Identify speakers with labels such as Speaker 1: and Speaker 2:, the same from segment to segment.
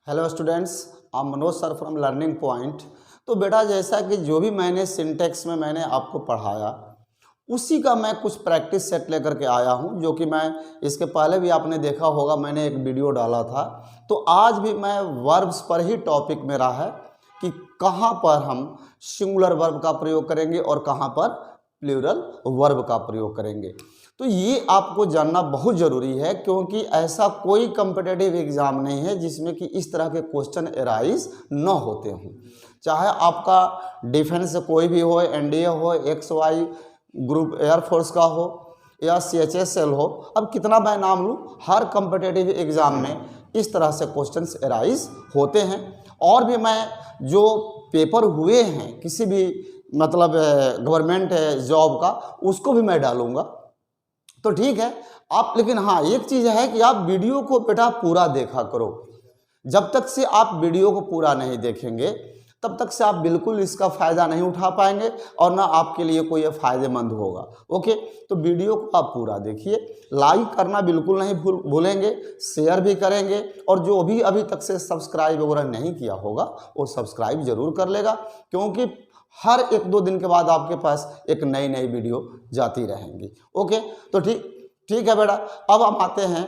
Speaker 1: Hello students, आप Manoj sir from learning point. तो बेटा, जैसा कि जो भी मैंने सिंटेक्स में मैंने आपको पढ़ाया उसी का मैं कुछ प्रैक्टिस सेट लेकर के आया हूं, जो कि मैं इसके पहले भी आपने देखा होगा, मैंने एक वीडियो डाला था। तो आज भी मैं वर्ब्स पर ही टॉपिक मेरा है कि कहां पर हम सिंगुलर वर्ब का प्रयोग करेंगे और कहां पर प्लूरल वर्ब का प्रयोग करेंगे। तो ये आपको जानना बहुत ज़रूरी है, क्योंकि ऐसा कोई कम्पिटिटिव एग्ज़ाम नहीं है जिसमें कि इस तरह के क्वेश्चन एराइज न होते हों। चाहे आपका डिफेंस कोई भी हो, एनडीए हो, XY ग्रुप एयरफोर्स का हो या CHSL हो, अब कितना मैं नाम लूँ, हर कम्पिटिटिव एग्ज़ाम में इस तरह से क्वेश्चंस एराइज होते हैं। और भी मैं जो पेपर हुए हैं किसी भी मतलब गवर्नमेंट जॉब का, उसको भी मैं डालूँगा। तो ठीक है आप, लेकिन हाँ एक चीज़ है कि आप वीडियो को बेटा पूरा देखा करो। जब तक से आप वीडियो को पूरा नहीं देखेंगे तब तक से आप बिल्कुल इसका फ़ायदा नहीं उठा पाएंगे और ना आपके लिए कोई फ़ायदेमंद होगा। ओके, तो वीडियो को आप पूरा देखिए, लाइक करना बिल्कुल नहीं भूलेंगे, शेयर भी करेंगे, और जो भी अभी तक से सब्सक्राइब वगैरह नहीं किया होगा वो सब्सक्राइब ज़रूर कर लेगा, क्योंकि हर 1-2 दिन के बाद आपके पास एक नई नई वीडियो जाती रहेंगी। ओके, तो ठीक है बेटा, अब हम आते हैं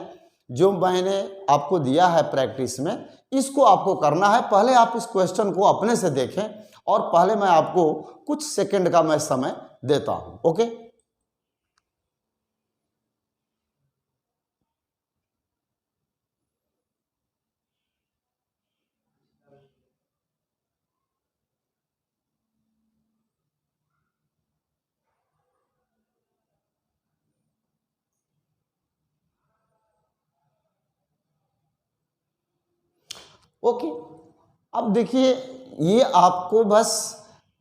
Speaker 1: जो मैंने आपको दिया है प्रैक्टिस में, इसको आपको करना है। पहले आप इस क्वेश्चन को अपने से देखें और पहले मैं आपको कुछ सेकंड का मैं समय देता हूं। Okay, okay. अब देखिए, ये आपको बस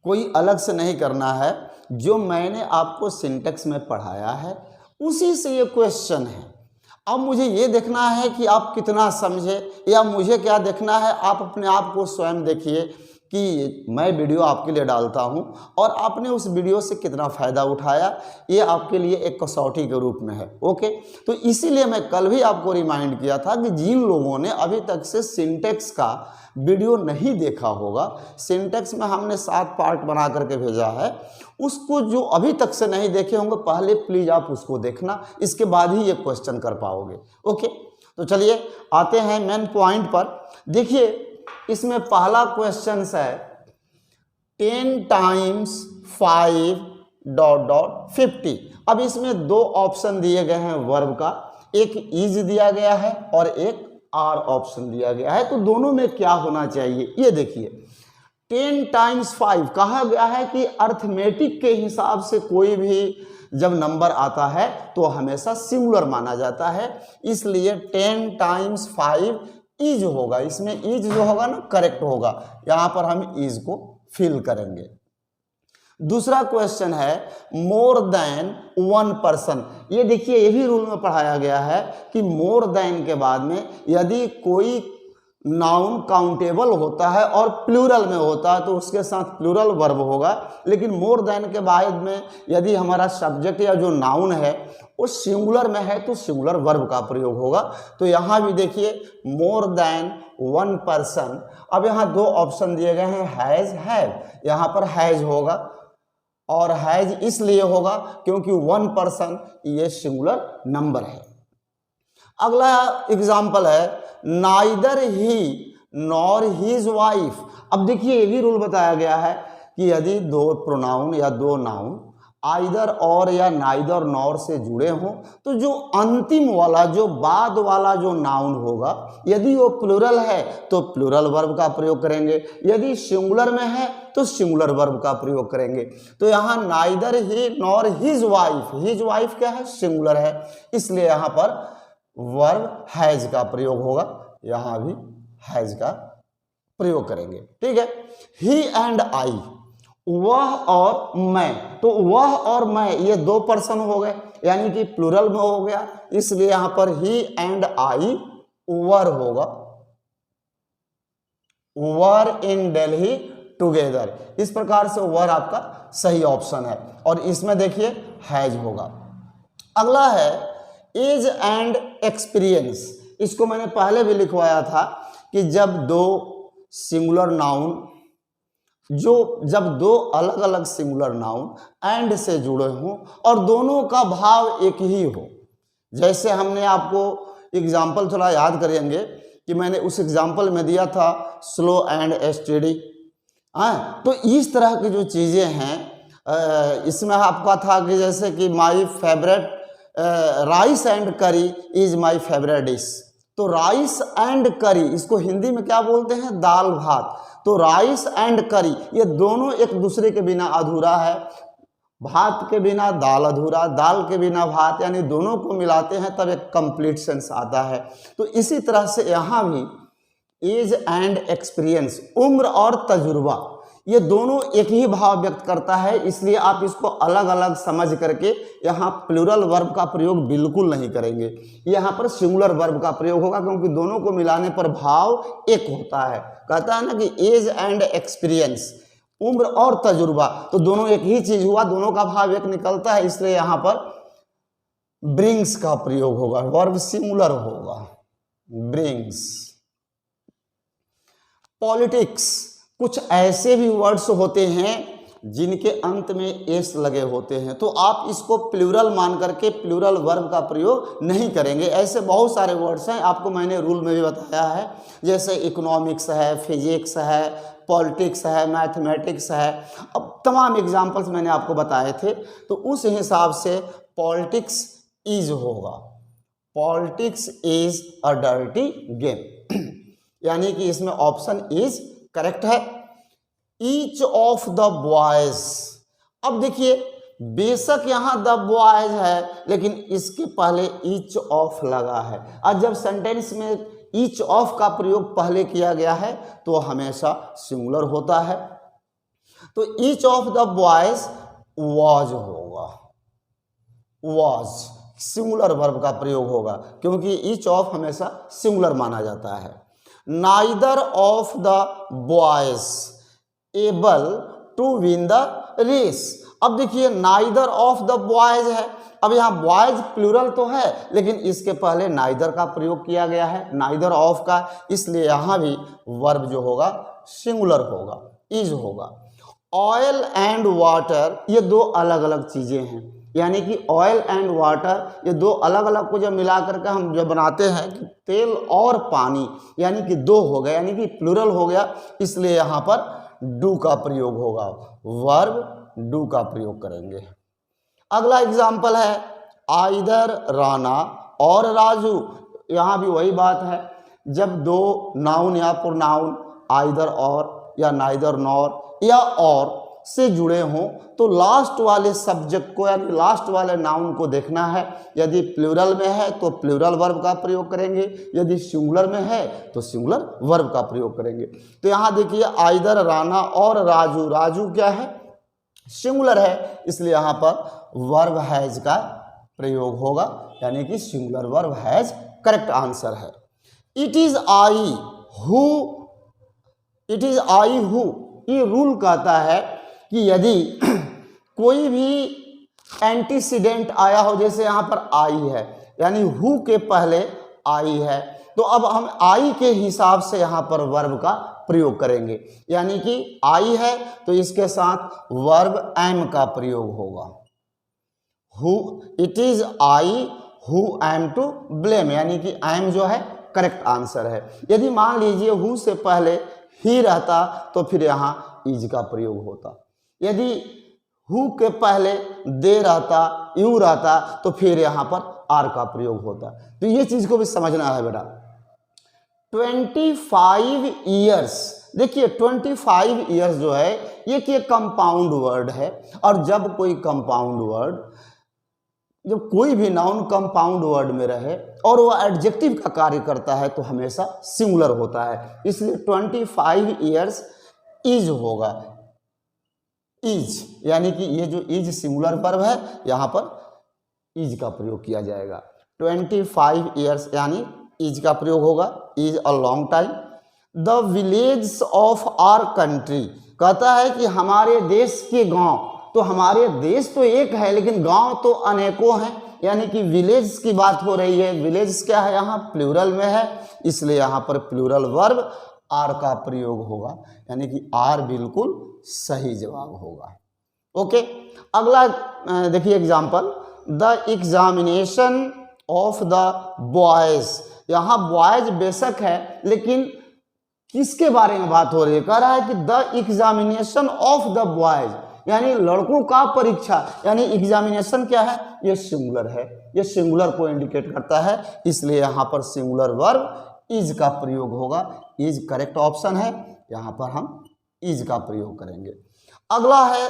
Speaker 1: कोई अलग से नहीं करना है, जो मैंने आपको सिंटेक्स में पढ़ाया है उसी से ये क्वेश्चन है। अब मुझे ये देखना है कि आप कितना समझे, या मुझे क्या देखना है, आप अपने आप को स्वयं देखिए कि मैं वीडियो आपके लिए डालता हूं और आपने उस वीडियो से कितना फ़ायदा उठाया, ये आपके लिए एक कसौटी के रूप में है। ओके, तो इसीलिए मैं कल भी आपको रिमाइंड किया था कि जिन लोगों ने अभी तक से सिंटेक्स का वीडियो नहीं देखा होगा, सिंटेक्स में हमने 7 पार्ट बना करके भेजा है, उसको जो अभी तक से नहीं देखे होंगे पहले प्लीज़ आप उसको देखना, इसके बाद ही ये क्वेश्चन कर पाओगे। ओके, तो चलिए आते हैं मेन पॉइंट पर। देखिए, इसमें पहला क्वेश्चन है 10 टाइम्स 5 ... 50। अब इसमें 2 ऑप्शन दिए गए हैं वर्ब का, एक इज दिया गया है और एक आर ऑप्शन दिया गया है। तो दोनों में क्या होना चाहिए ये देखिए। 10 टाइम्स 5 कहा गया है कि अर्थमेटिक के हिसाब से कोई भी जब नंबर आता है तो हमेशा सिंगुलर माना जाता है, इसलिए 10 टाइम्स 5 इज होगा। इसमें इज जो होगा ना करेक्ट होगा, यहां पर हम इज को फिल करेंगे। दूसरा क्वेश्चन है मोर देन 1 पर्सन। ये देखिए, ये भी रूल में पढ़ाया गया है कि मोर देन के बाद में यदि कोई नाउन काउंटेबल होता है और प्लूरल में होता है तो उसके साथ प्लूरल वर्ब होगा, लेकिन मोर देन के बाद में यदि हमारा सब्जेक्ट या जो नाउन है वो सिंगुलर में है तो सिंगुलर वर्ब का प्रयोग होगा। तो यहाँ भी देखिए मोर देन 1 पर्सन। अब यहाँ 2 ऑप्शन दिए गए हैं, हैज, हैव। यहाँ पर हैज होगा, और हैज इसलिए होगा क्योंकि 1 पर्सन ये सिंगुलर नंबर है। अगला एग्जाम्पल है नाइदर ही नॉर हिज वाइफ। अब देखिए, ये भी रूल बताया गया है कि यदि 2 प्रोनाउन या 2 नाउन आइदर और या नाइदर नॉर से जुड़े हों तो जो अंतिम वाला, जो बाद वाला जो नाउन होगा, यदि वो प्लूरल है तो प्लूरल वर्ब का प्रयोग करेंगे, यदि सिंगुलर में है तो सिंगुलर वर्ब का प्रयोग करेंगे। तो यहाँ नाइदर ही नॉर हिज वाइफ क्या है, सिंगुलर है, इसलिए यहाँ पर वर्ब हैज का प्रयोग होगा, यहां भी हैज का प्रयोग करेंगे। ठीक है, ही एंड आई, वह और मैं। तो वह और मैं ये 2 पर्सन हो गए, यानी कि प्लूरल में हो गया, इसलिए यहां पर ही एंड आई वर होगा, वर इन दिल्ली टुगेदर। इस प्रकार से वर आपका सही ऑप्शन है, और इसमें देखिए हैज होगा। अगला है एज एंड एक्सपीरियंस। इसको मैंने पहले भी लिखवाया था कि जब दो सिंगुलर नाउन जब दो अलग अलग सिंगुलर नाउन एंड से जुड़े हों और दोनों का भाव एक ही हो। जैसे हमने आपको एग्जाम्पल थोड़ा याद करेंगे कि मैंने उस एग्जाम्पल में दिया था स्लो एंड स्टेडी। हाँ, तो इस तरह की जो चीज़ें हैं इसमें आपका था कि जैसे कि माई फेवरेट राइस एंड करी इज माई फेवरेट डिश। तो राइस एंड करी इसको हिंदी में क्या बोलते हैं, दाल भात। तो राइस एंड करी ये दोनों एक दूसरे के बिना अधूरा है। भात के बिना दाल अधूरा, दाल के बिना भात, यानी दोनों को मिलाते हैं तब एक कंप्लीट सेंस आता है। तो इसी तरह से यहाँ भी एज एंड एक्सपीरियंस, उम्र और तजुर्बा, ये दोनों एक ही भाव व्यक्त करता है। इसलिए आप इसको अलग अलग समझ करके यहाँ प्लूरल वर्ब का प्रयोग बिल्कुल नहीं करेंगे। यहाँ पर सिंगुलर वर्ब का प्रयोग होगा क्योंकि दोनों को मिलाने पर भाव एक होता है। कहता है ना कि एज एंड एक्सपीरियंस, उम्र और तजुर्बा, तो दोनों एक ही चीज हुआ, दोनों का भाव एक निकलता है। इसलिए यहाँ पर ब्रिंग्स का प्रयोग होगा, वर्ब सिंगुलर होगा, ब्रिंग्स। पॉलिटिक्स, कुछ ऐसे भी वर्ड्स होते हैं जिनके अंत में एस लगे होते हैं, तो आप इसको प्लूरल मान करके प्लूरल वर्ब का प्रयोग नहीं करेंगे। ऐसे बहुत सारे वर्ड्स हैं, आपको मैंने रूल में भी बताया है, जैसे इकोनॉमिक्स है, फिजिक्स है, पॉलिटिक्स है, मैथमेटिक्स है। अब तमाम एग्जाम्पल्स मैंने आपको बताए थे, तो उस हिसाब से पॉलिटिक्स इज होगा, politics is a dirty game, यानी कि इसमें ऑप्शन इज करेक्ट है। ईच ऑफ द बॉयज, अब देखिए बेशक यहाँ द बॉयज है लेकिन इसके पहले ईच ऑफ लगा है, और जब सेंटेंस में ईच ऑफ का प्रयोग पहले किया गया है तो हमेशा सिंगुलर होता है। तो each of the boys was होगा, वॉज सिंगुलर वर्ब का प्रयोग होगा क्योंकि ईच ऑफ हमेशा सिंगुलर माना जाता है। Neither of the boys able to win the race, अब देखिए नाइदर ऑफ द बॉयज है, अब यहाँ बॉयज प्लूरल तो है लेकिन इसके पहले नाइदर का प्रयोग किया गया है, नाइदर ऑफ का, इसलिए यहाँ भी वर्ब जो होगा सिंगुलर होगा, इज होगा। ऑयल एंड वाटर ये दो अलग अलग चीज़ें हैं, यानी कि ऑयल एंड वाटर ये दो अलग अलग को जब मिला करके हम जब बनाते हैं कि तेल और पानी, यानी कि दो हो गया, यानी कि प्लूरल हो गया, इसलिए यहाँ पर डू का प्रयोग होगा, वर्ब डू का प्रयोग करेंगे। अगला एग्जाम्पल है आइदर राना और राजू, यहाँ भी वही बात है, जब दो नाउन या प्रोनाउन आइदर और या नाइदर नॉर या और से जुड़े हों तो लास्ट वाले सब्जेक्ट को यानी लास्ट वाले नाउन को देखना है। यदि प्लूरल में है तो प्लूरल वर्ब का प्रयोग करेंगे, यदि सिंगुलर में है तो सिंगुलर वर्ब का प्रयोग करेंगे। तो यहाँ देखिए आइदर राना और राजू, राजू क्या है, सिंगुलर है, इसलिए यहाँ पर वर्ब हैज का प्रयोग होगा, यानी कि singular verb has correct answer है। It is I who, it is I who, ये रूल कहता है कि यदि कोई भी एंटीसीडेंट आया हो, जैसे यहाँ पर आई है यानी हु के पहले आई है, तो अब हम आई के हिसाब से यहाँ पर वर्ब का प्रयोग करेंगे, यानी कि आई है तो इसके साथ वर्ब एम का प्रयोग होगा। Who, it is I who am to blame, यानी कि एम जो है करेक्ट आंसर है। यदि मान लीजिए हु से पहले ही रहता तो फिर यहाँ इज का प्रयोग होता, यदि हु के पहले दे रहता, यू रहता तो फिर यहाँ पर आर का प्रयोग होता। तो ये चीज को भी समझना है बेटा। 25 ईयर्स, देखिए 25 ईयर्स जो है ये कि कंपाउंड वर्ड है, और जब कोई कंपाउंड वर्ड, जब कोई भी नाउन कंपाउंड वर्ड में रहे और वो एडजेक्टिव का कार्य करता है तो हमेशा सिंगुलर होता है, इसलिए 25 ईयर्स इज होगा, इज, यानी कि ये जो इज सिंगुलर वर्ब है यहाँ पर इज का प्रयोग किया जाएगा। 25 ईयर्स यानी इज का प्रयोग होगा, is a long time. The village of our country, कहता है कि हमारे देश के गांव, तो हमारे देश तो एक है लेकिन गांव तो अनेकों हैं, यानी कि विलेज की बात हो रही है। विलेज क्या है, यहाँ प्लूरल में है, इसलिए यहाँ पर प्लूरल वर्ब आर का प्रयोग होगा, यानी कि आर बिल्कुल सही जवाब होगा। ओके, अगला देखिए example, the examination of the boys. यहाँ बॉयज बेशक है, लेकिन किसके बारे में बात हो रही है, कह रहा है कि the examination of the boys, यानी लड़कों का परीक्षा, यानी एग्जामिनेशन क्या है, ये सिंगुलर है, ये सिंगुलर को इंडिकेट करता है, इसलिए यहाँ पर सिंगुलर वर्ब इज का प्रयोग होगा। इज करेक्ट ऑप्शन है, यहाँ पर हम इज का प्रयोग करेंगे। अगला है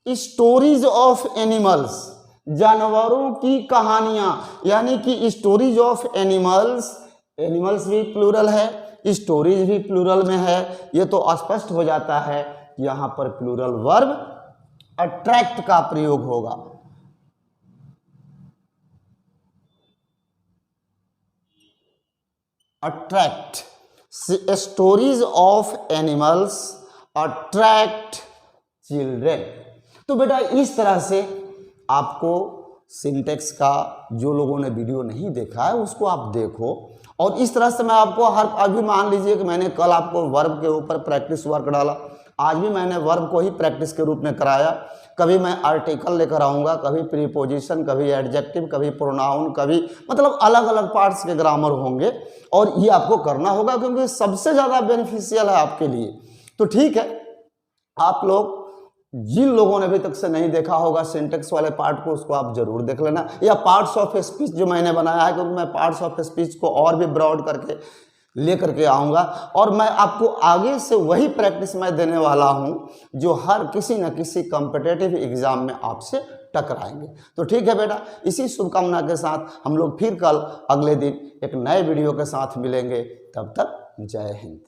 Speaker 1: स्टोरीज ऑफ एनिमल्स, जानवरों की कहानियां, यानी कि स्टोरीज ऑफ एनिमल्स, एनिमल्स भी प्लूरल है, स्टोरीज भी प्लूरल में है, ये तो स्पष्ट हो जाता है कि यहाँ पर प्लूरल वर्ब अट्रैक्ट का प्रयोग होगा। Attract, stories of animals attract children. तो बेटा इस तरह से आपको सिंटेक्स का, जो लोगों ने वीडियो नहीं देखा है उसको आप देखो, और इस तरह से मैं आपको अभी मान लीजिए कि मैंने कल आपको वर्ब के ऊपर प्रैक्टिस वर्क डाला, आज भी मैंने वर्ब को ही प्रैक्टिस के रूप में कराया। कभी मैं आर्टिकल लेकर आऊँगा, कभी प्रीपोजिशन, कभी एडजेक्टिव, कभी प्रोनाउन, कभी मतलब अलग अलग पार्ट्स के ग्रामर होंगे, और ये आपको करना होगा क्योंकि सबसे ज़्यादा बेनिफिशियल है आपके लिए। तो ठीक है, आप लोग जिन लोगों ने अभी तक से नहीं देखा होगा सिंटेक्स वाले पार्ट को, उसको आप जरूर देख लेना, या पार्ट्स ऑफ स्पीच जो मैंने बनाया है, क्योंकि मैं पार्ट्स ऑफ स्पीच को और भी ब्रॉड करके लेकर के आऊँगा, और मैं आपको आगे से वही प्रैक्टिस मैं देने वाला हूँ जो हर किसी न किसी कॉम्पिटिटिव एग्जाम में आपसे टकराएंगे। तो ठीक है बेटा, इसी शुभकामना के साथ हम लोग फिर कल अगले दिन एक नए वीडियो के साथ मिलेंगे। तब तक जय हिंद।